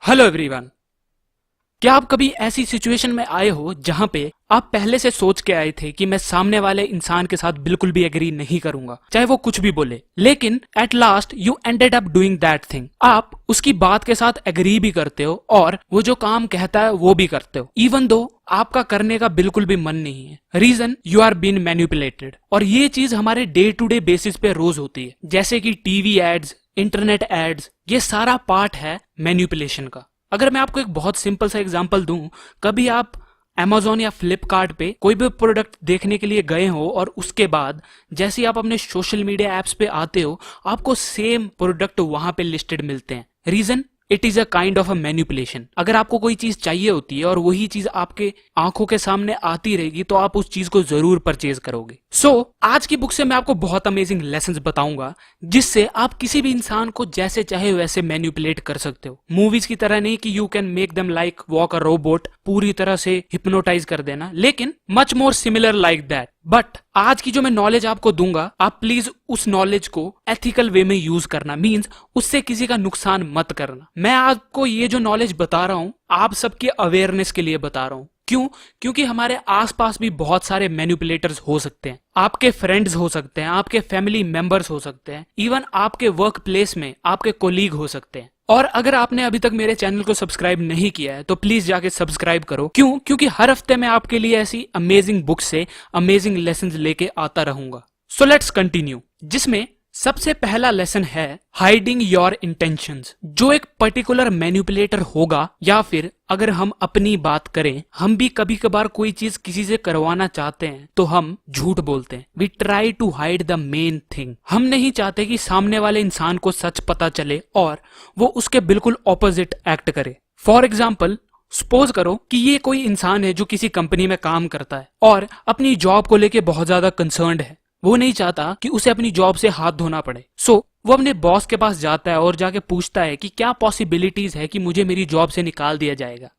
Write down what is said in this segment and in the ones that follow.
Hello everyone. क्या आप कभी ऐसी सिचुएशन में आए हो जहां पे आप पहले से सोच के आए थे कि मैं सामने वाले इंसान के साथ बिल्कुल भी एग्री नहीं करूंगा, चाहे वो कुछ भी बोले, लेकिन at last you ended up doing that thing. आप उसकी बात के साथ एग्री भी करते हो और वो जो काम कहता है वो भी करते हो, इवन दो आपका करने का बिल्कुल भी मन नहीं है। Reason, you are been manipulated. और ये चीज हमारे डे टू डे बेसिस पे रोज होती है, जैसे कि टीवी एड्स, इंटरनेट एड्स, ये सारा पार्ट है मैनिपुलेशन का। अगर मैं आपको एक बहुत सिंपल सा एग्जांपल दूं, कभी आप Amazon या फ्लिपकार्ट पे कोई भी प्रोडक्ट देखने के लिए गए हो और उसके बाद जैसे ही आप अपने सोशल मीडिया एप्स पे आते हो, आपको सेम प्रोडक्ट वहां पे लिस्टेड मिलते हैं। Reason, it is a kind of a manipulation. अगर आपको कोई चीज चाहिए होती है और वही चीज आपके आंखों के सामने आती रहेगी तो आप उस चीज को जरूर परचेज करोगे। आज की बुक से मैं आपको बहुत अमेजिंग लेसन्स बताऊंगा जिससे आप किसी भी इंसान को जैसे चाहे वैसे मैनिपुलेट कर सकते हो। मूवीज की तरह नहीं कि you can make them like walk a robot, पूरी तरह से हिप्नोटाइज कर देना, लेकिन much more similar like that. But आज की जो मैं नॉलेज आपको दूंगा, आप प्लीज उस नॉलेज को एथिकल वे में यूज करना, मींस उससे किसी का नुकसान मत करना। मैं आपको ये जो नॉलेज बता रहा हूं आप सबके अवेयरनेस के लिए बता रहा हूं। क्यों? क्योंकि हमारे आसपास भी बहुत सारे मैनिपुलेटर्स हो सकते हैं। आपके फ्रेंड्स हो सकते हैं, आपके फैमिली मेंबर्स हो सकते हैं, इवन आपके वर्क प्लेस में आपके कोलीग हो सकते हैं। और अगर आपने अभी तक मेरे चैनल को सब्सक्राइब नहीं किया है तो प्लीज जाके सब्सक्राइब करो। क्यों? क्योंकि हर हफ्ते मैं आपके लिए ऐसी अमेजिंग बुक से अमेजिंग लेसन्स लेके आता रहूंगा। सो लेट्स कंटिन्यू, जिसमें सबसे पहला लेसन है हाइडिंग योर इंटेंशंस। जो एक पर्टिकुलर मैनिपुलेटर होगा, या फिर अगर हम अपनी बात करें, हम भी कभी कभार कोई चीज किसी से करवाना चाहते हैं तो हम झूठ बोलते हैं। We try to hide the main thing. हम नहीं चाहते कि सामने वाले इंसान को सच पता चले और वो उसके बिल्कुल ऑपोजिट एक्ट करे। फॉर एग्जाम्पल, सपोज करो कि ये कोई इंसान है जो किसी कंपनी में काम करता है और अपनी जॉब को लेके बहुत ज्यादा कंसर्न्ड है। वो नहीं चाहता कि उसे अपनी जॉब से हाथ धोना पड़े। वो अपने बॉस के पास जाता है और जाके पूछता है कि क्या पॉसिबिलिटीज है कि मुझे मेरी जॉब से निकाल दिया जाएगा।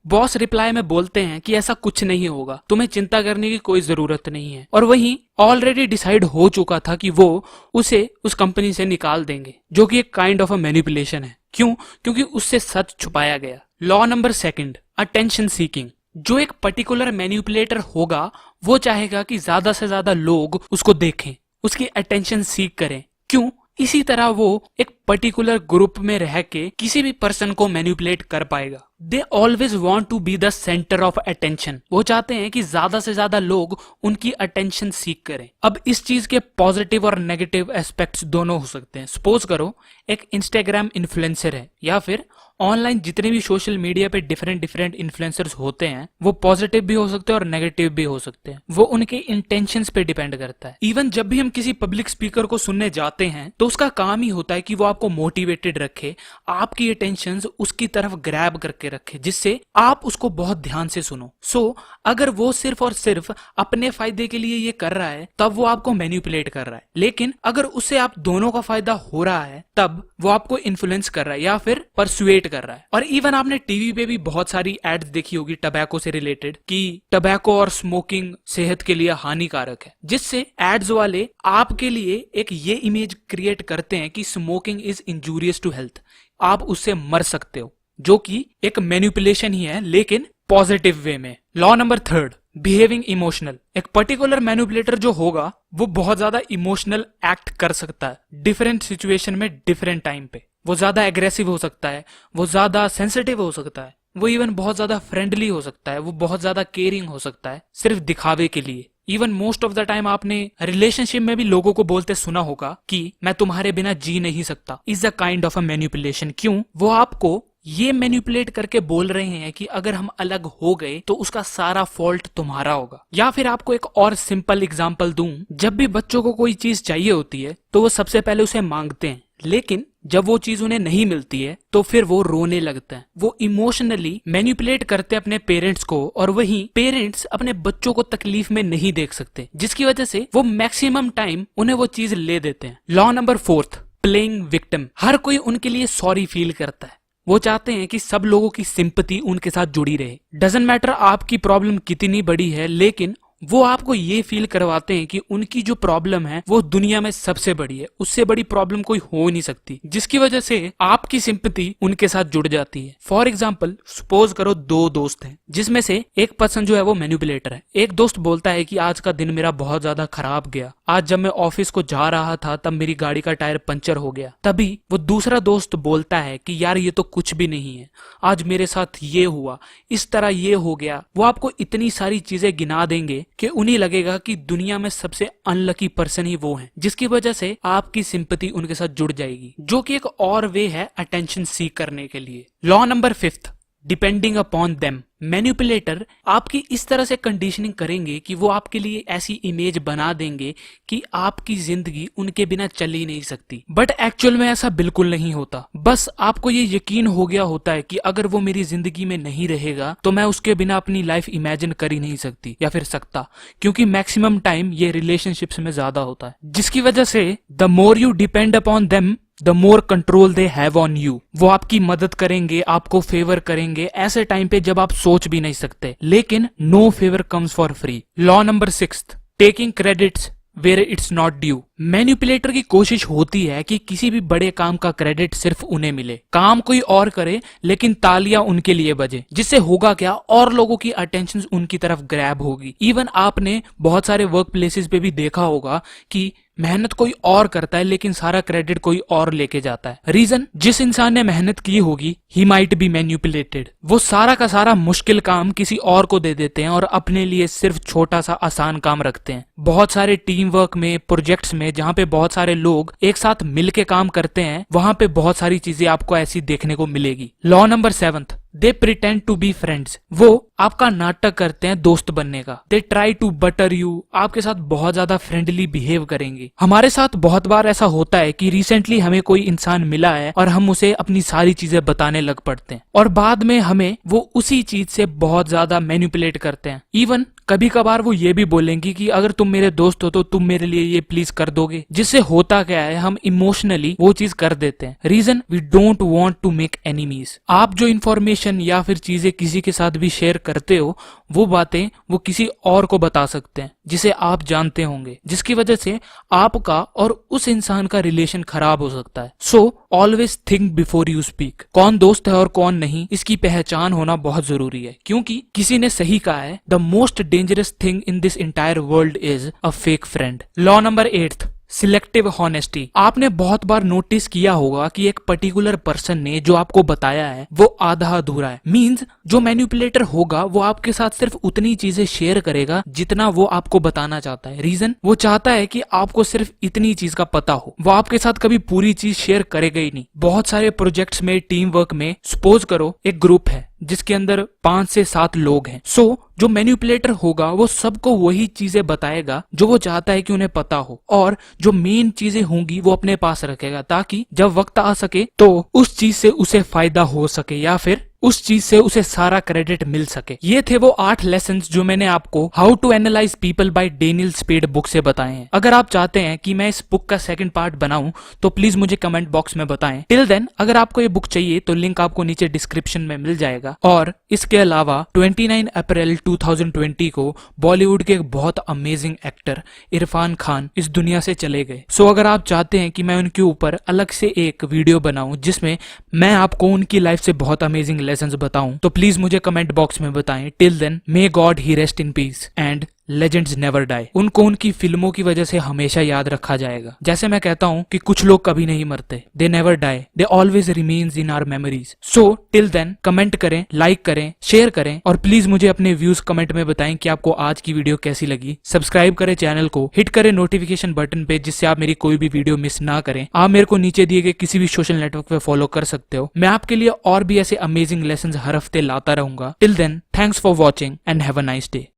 बॉस रिप्लाई में बोलते हैं कि ऐसा कुछ नहीं होगा, तुम्हें चिंता करने की कोई जरूरत नहीं है। और वहीं ऑलरेडी डिसाइड हो चुका था कि वो उसे उस कंपनी से निकाल देंगे, जो कि एक काइंड ऑफ अ मैनिपुलेशन है। क्यों? क्योंकि उससे सच छुपाया गया। Law number second, attention seeking. जो एक पर्टिकुलर मैनिपुलेटर होगा वो चाहेगा कि ज्यादा से ज्यादा लोग उसको देखें, उसकी अटेंशन सीक करें। क्यों? इसी तरह वो एक पर्टिकुलर ग्रुप में रह के किसी भी पर्सन को मैनिपुलेट कर पाएगा। They always want to be the centre of attention. वो चाहते हैं कि ज्यादा से ज्यादा लोग उनकी अटेंशन सीक करें। अब इस चीज के पॉजिटिव और नेगेटिव एस्पेक्ट्स दोनों हो सकते हैं। सपोज करो एक इंस्टाग्राम इन्फ्लुएंसर है, या फिर ऑनलाइन जितने भी सोशल मीडिया पे डिफरेंट इन्फ्लुएंसर्स होते हैं, वो पॉजिटिव भी हो सकते हैं और नेगेटिव भी हो सकते हैं। वो उनके इंटेंशंस पे डिपेंड करता है। इवन जब भी हम किसी पब्लिक स्पीकर को सुनने जाते हैं तो उसका काम ही होता है कि वो आपको मोटिवेटेड रखे, आपकी अटेंशंस उसकी तरफ ग्रैब करके रखे, जिससे आप उसको बहुत ध्यान से सुनो। अगर वो सिर्फ और सिर्फ अपने फायदे के लिए ये कर रहा है तब वो आपको मैनिपुलेट कर रहा है, लेकिन अगर उससे आप दोनों का फायदा हो रहा है तब वो आपको इन्फ्लुएंस कर रहा है या फिर परसुएट कर रहा है। और इवन आपने टीवी पे भी बहुत सारी एड्स देखी होगी टबैको से रिलेटेड, कि टबैको और स्मोकिंग सेहत के लिए हानिकारक है, जिससे एड्स वाले आपके लिए एक ये इमेज क्रिएट करते हैं कि smoking is injurious to health, आप उससे मर सकते हो, जो कि एक मैनिपुलेशन ही है लेकिन पॉजिटिव वे में। Law number third, behaving emotional. एक पर्टिकुलर मैनिपुलेटर जो होगा वो बहुत ज्यादा इमोशनल एक्ट कर सकता है डिफरेंट सिचुएशन में, डिफरेंट टाइम पे। वो ज्यादा एग्रेसिव हो सकता है, वो ज्यादा सेंसिटिव हो सकता है, वो इवन बहुत ज्यादा फ्रेंडली हो सकता है, वो बहुत ज्यादा केयरिंग हो सकता है, सिर्फ दिखावे के लिए। Even most of the time आपने रिलेशनशिप में भी लोगों को बोलते सुना होगा कि मैं तुम्हारे बिना जी नहीं सकता, is a kind of a manipulation. क्यों? वो आपको ये मैनिपुलेट करके बोल रहे हैं कि अगर हम अलग हो गए तो उसका सारा फॉल्ट तुम्हारा होगा। या फिर आपको एक और सिंपल एग्जांपल दूं, जब भी बच्चों को कोई चीज चाहिए होती है तो वो सबसे पहले उसे मांगते हैं, लेकिन जब वो चीज उन्हें नहीं मिलती है तो फिर वो रोने लगता है। वो इमोशनली मैनिपुलेट करते हैं अपने पेरेंट्स को, और वहीं पेरेंट्स अपने बच्चों को तकलीफ में नहीं देख सकते, जिसकी वजह से वो मैक्सिमम टाइम उन्हें वो चीज ले देते हैं। Law number fourth, playing victim. हर कोई उनके लिए सॉरी फील करता है। वो चाहते हैं कि सब लोगों की सिंपैथी उनके साथ जुड़ी रहे। डजंट मैटर आपकी प्रॉब्लम कितनी बड़ी है, लेकिन वो आपको ये फील करवाते हैं कि उनकी जो प्रॉब्लम है वो दुनिया में सबसे बड़ी है, उससे बड़ी प्रॉब्लम कोई हो नहीं सकती, जिसकी वजह से आपकी सिंपैथी उनके साथ जुड़ जाती है। फॉर एग्जाम्पल, सपोज करो दो दोस्त हैं, जिसमें से एक पर्सन जो है वो मैनिपुलेटर है। एक दोस्त बोलता है कि आज का दिन मेरा बहुत ज्यादा खराब गया, आज जब मैं ऑफिस को जा रहा था तब मेरी गाड़ी का टायर पंचर हो गया। तभी वो दूसरा दोस्त बोलता है कि यार ये तो कुछ भी नहीं है, आज मेरे साथ ये हुआ, इस तरह ये हो गया। वो आपको इतनी सारी चीजें गिना देंगे कि उन्हें लगेगा कि दुनिया में सबसे अनलकी पर्सन ही वो है, जिसकी वजह से आपकी सिंपैथी उनके साथ जुड़ जाएगी, जो कि एक और वे है अटेंशन सीक करने के लिए। Law number 5, depending upon them. Manipulator आपकी इस तरह से कंडीशनिंग करेंगे कि वो आपके लिए ऐसी इमेज बना देंगे कि आपकी जिंदगी उनके बिना चल ही नहीं सकती, बट एक्चुअल में ऐसा बिल्कुल नहीं होता। बस आपको ये यकीन हो गया होता है कि अगर वो मेरी जिंदगी में नहीं रहेगा तो मैं उसके बिना अपनी लाइफ इमेजिन कर ही नहीं सकती या फिर सकता, क्योंकि मैक्सिमम टाइम ये रिलेशनशिप्स में ज्यादा होता है, जिसकी वजह से the more you depend upon them the more control they have on you. वो आपकी मदद करेंगे, आपको फेवर करेंगे ऐसे टाइम पे जब आप सोच भी नहीं सकते, लेकिन no favour comes for free. Law number 6, taking credits where it's not due. Manipulator की कोशिश होती है कि किसी भी बड़े काम का क्रेडिट सिर्फ उन्हें मिले, काम कोई और करे लेकिन तालियां उनके लिए बजे। जिससे होगा क्या, और लोगों की अटेंशन उनकी तरफ ग्रैब होगी। इवन आपने बहुत सारे वर्क प्लेसेस पे भी देखा होगा कि मेहनत कोई और करता है लेकिन सारा क्रेडिट कोई और लेके जाता है। रीजन, जिस इंसान ने मेहनत की होगी ही माइट बी मैनिपुलेटेड। वो सारा का सारा मुश्किल काम किसी और को दे देते हैं और अपने लिए सिर्फ छोटा सा आसान काम रखते हैं। बहुत सारे टीम वर्क में, प्रोजेक्ट्स में, जहाँ पे बहुत सारे लोग एक साथ मिलके काम करते हैं, वहां पे बहुत सारी चीजें आपको ऐसी देखने को मिलेगी। Law number 7, they pretend to be friends. वो आपका नाटक करते हैं दोस्त बनने का। They try to butter you, आपके साथ बहुत ज्यादा फ्रेंडली बिहेव करेंगे। हमारे साथ बहुत बार ऐसा होता है कि रिसेंटली हमें कोई इंसान मिला है और हम उसे अपनी सारी चीजें बताने लग पड़ते हैं और बाद में हमें वो उसी चीज से बहुत ज्यादा मैनिपुलेट करते हैं। इवन कभी कभार वो ये भी बोलेंगी कि अगर तुम मेरे दोस्त हो तो तुम मेरे लिए ये प्लीज कर दोगे। जिससे होता क्या है, हम इमोशनली वो चीज कर देते हैं। Reason, we don't want to make enemies. आप जो इन्फॉर्मेशन या फिर चीजें किसी के साथ भी शेयर करते हो, वो बातें वो किसी और को बता सकते हैं जिसे आप जानते होंगे, जिसकी वजह से आपका और उस इंसान का रिलेशन खराब हो सकता है। So always think before you speak. कौन दोस्त है और कौन नहीं, इसकी पहचान होना बहुत जरूरी है, क्योंकि किसी ने सही कहा है, the most dangerous thing in this entire world is a fake friend. Law number 8, selective honesty. आपने बहुत बार नोटिस किया होगा कि एक पर्टिकुलर पर्सन ने जो आपको बताया है वो आधा अधूरा है। मींस जो मैनिपुलेटर होगा वो आपके साथ सिर्फ उतनी चीजें शेयर करेगा जितना वो आपको बताना चाहता है। रीजन, वो चाहता है कि आपको सिर्फ इतनी चीज का पता हो, वो आपके साथ कभी पूरी चीज शेयर करेगा ही नहीं। बहुत सारे प्रोजेक्ट्स में, टीम वर्क में, सपोज करो एक ग्रुप है जिसके अंदर 5 से 7 लोग हैं। सो जो मैनिपुलेटर होगा वो सबको वही चीजें बताएगा जो वो चाहता है कि उन्हें पता हो, और जो मेन चीजें होंगी वो अपने पास रखेगा ताकि जब वक्त आ सके तो उस चीज से उसे फायदा हो सके या फिर उस चीज से उसे सारा क्रेडिट मिल सके। ये थे वो 8 लेसन्स जो मैंने आपको how to analyse people by Daniel Spade book से बताए हैं। अगर आप चाहते हैं कि मैं इस बुक का सेकंड पार्ट बनाऊं तो प्लीज मुझे कमेंट बॉक्स में बताएं। टिल देन, अगर आपको ये बुक चाहिए तो लिंक आपको नीचे डिस्क्रिप्शन में मिल जाएगा। और इसके अलावा 29 अप्रैल 2020 को बॉलीवुड के एक बहुत अमेजिंग एक्टर इरफान खान इस दुनिया से चले गए। सो अगर आप चाहते हैं कि मैं उनके ऊपर अलग से एक वीडियो बनाऊं जिसमें मैं आपको उनकी लाइफ से बहुत अमेजिंग लेसन्स बताऊं, तो प्लीज मुझे कमेंट बॉक्स में बताएं। Till then, may God he rest in peace and legends never die. उनको उनकी फिल्मों की वजह से हमेशा याद रखा जाएगा। जैसे मैं कहता हूँ कि कुछ लोग कभी नहीं मरते, they never die, they always remains in our memories. So till then, comment करें, लाइक करें, शेयर करें और प्लीज मुझे अपने व्यूज कमेंट में बताएं कि आपको आज की वीडियो कैसी लगी। सब्सक्राइब करें चैनल को, हिट करें नोटिफिकेशन बटन पे जिससे आप मेरी कोई भी वीडियो मिस ना करें। आप मेरे को नीचे दिए गए किसी भी सोशल नेटवर्क पे फॉलो कर सकते हो। मैं आपके लिए और भी ऐसे अमेजिंग लेसन हर हफ्ते लाता रहूंगा। Till then, thanks for watching and have a nice day.